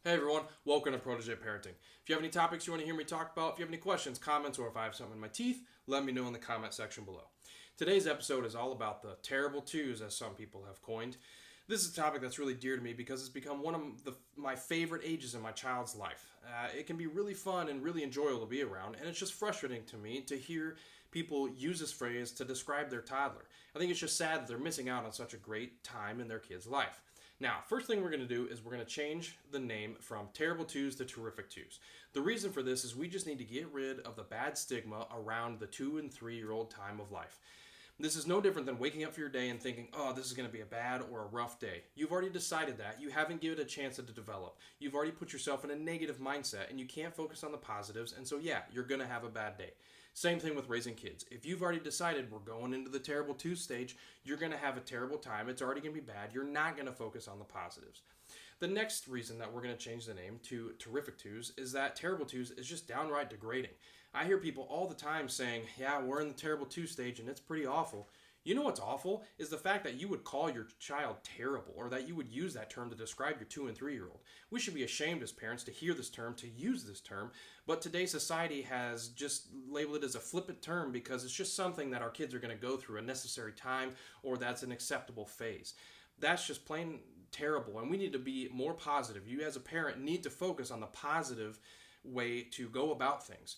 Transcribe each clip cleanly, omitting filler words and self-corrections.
Hey everyone, welcome to Protege Parenting. If you have any topics you want to hear me talk about, if you have any questions, comments, or if I have something in my teeth, let me know in the comment section below. Today's episode is all about the terrible twos, as some people have coined. This is a topic that's really dear to me because it's become one of my favorite ages in my child's life. It can be really fun and really enjoyable to be around, and it's just frustrating to me to hear people use this phrase to describe their toddler. I think it's just sad that they're missing out on such a great time in their kid's life. Now, first thing we're going to do is we're going to change the name from Terrible Twos to Terrific Twos. The reason for this is we just need to get rid of the bad stigma around the 2 and 3-year-old time of life. This is no different than waking up for your day and thinking, oh, this is going to be a bad or a rough day. You've already decided that. You haven't given it a chance to develop. You've already put yourself in a negative mindset and you can't focus on the positives. And so, yeah, you're going to have a bad day. Same thing with raising kids. If you've already decided we're going into the terrible two stage, you're going to have a terrible time. It's already going to be bad. You're not going to focus on the positives. The next reason that we're going to change the name to Terrific Twos is that Terrible Twos is just downright degrading. I hear people all the time saying, yeah, we're in the terrible two stage and it's pretty awful. You know what's awful is the fact that you would call your child terrible, or that you would use that term to describe your 2 and 3-year-old. We should be ashamed as parents to hear this term, to use this term, but today's society has just labeled it as a flippant term because it's just something that our kids are going to go through, a necessary time, or that's an acceptable phase. That's just plain terrible, and we need to be more positive. You as a parent need to focus on the positive way to go about things.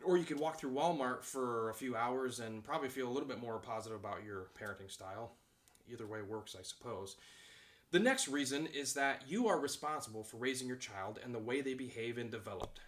Or you could walk through Walmart for a few hours and probably feel a little bit more positive about your parenting style. Either way works, I suppose. The next reason is that you are responsible for raising your child and the way they behave and develop.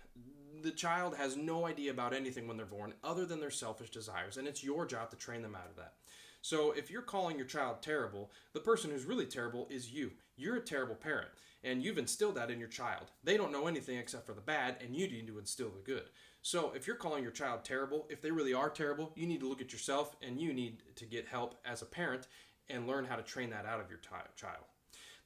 The child has no idea about anything when they're born other than their selfish desires, and it's your job to train them out of that. So if you're calling your child terrible, the person who's really terrible is you. You're a terrible parent, and you've instilled that in your child. They don't know anything except for the bad, and you need to instill the good. So if you're calling your child terrible, if they really are terrible, you need to look at yourself, and you need to get help as a parent and learn how to train that out of your child.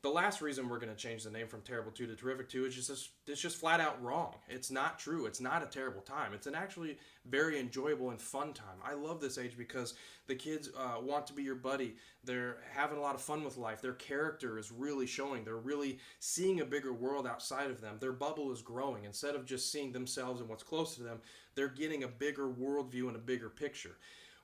The last reason we're going to change the name from Terrible 2 to Terrific 2 is it's just flat out wrong. It's not true. It's not a terrible time. It's an actually very enjoyable and fun time. I love this age because the kids want to be your buddy. They're having a lot of fun with life. Their character is really showing. They're really seeing a bigger world outside of them. Their bubble is growing. Instead of just seeing themselves and what's close to them, they're getting a bigger worldview and a bigger picture.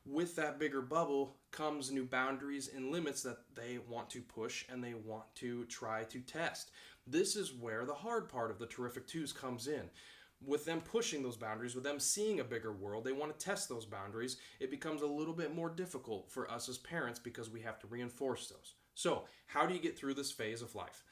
With that bigger bubble comes new boundaries and limits that they want to push and they want to try to test. This is where the hard part of the Terrific Twos comes in. With them pushing those boundaries, with them seeing a bigger world, they want to test those boundaries. It becomes a little bit more difficult for us as parents because we have to reinforce those. So, how do you get through this phase of life?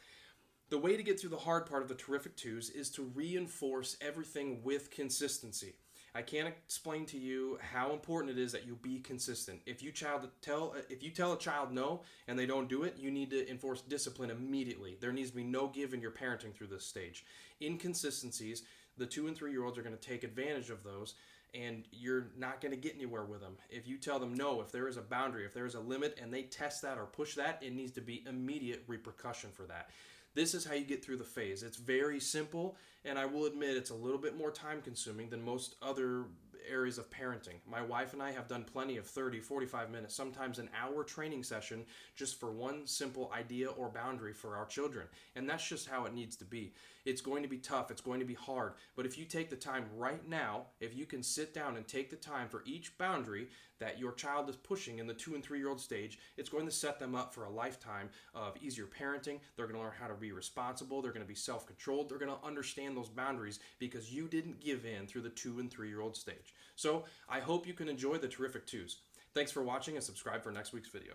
The way to get through the hard part of the Terrific Twos is to reinforce everything with consistency. I can't explain to you how important it is that you be consistent. If you tell a child no and they don't do it, you need to enforce discipline immediately. There needs to be no give in your parenting through this stage. Inconsistencies, the 2 and 3-year-olds are going to take advantage of those, and you're not going to get anywhere with them. If you tell them no, if there is a boundary, if there is a limit, and they test that or push that, it needs to be immediate repercussion for that. This is how you get through the phase. It's very simple, and I will admit it's a little bit more time consuming than most other areas of parenting. My wife and I have done plenty of 30, 45 minutes, sometimes an hour training session just for one simple idea or boundary for our children. And that's just how it needs to be. It's going to be tough. It's going to be hard. But if you take the time right now, if you can sit down and take the time for each boundary that your child is pushing in the 2 and 3-year-old stage, it's going to set them up for a lifetime of easier parenting. They're going to learn how to be responsible. They're going to be self-controlled. They're going to understand those boundaries because you didn't give in through the 2 and 3-year-old stage. So I hope you can enjoy the Terrific Twos. Thanks for watching and subscribe for next week's video.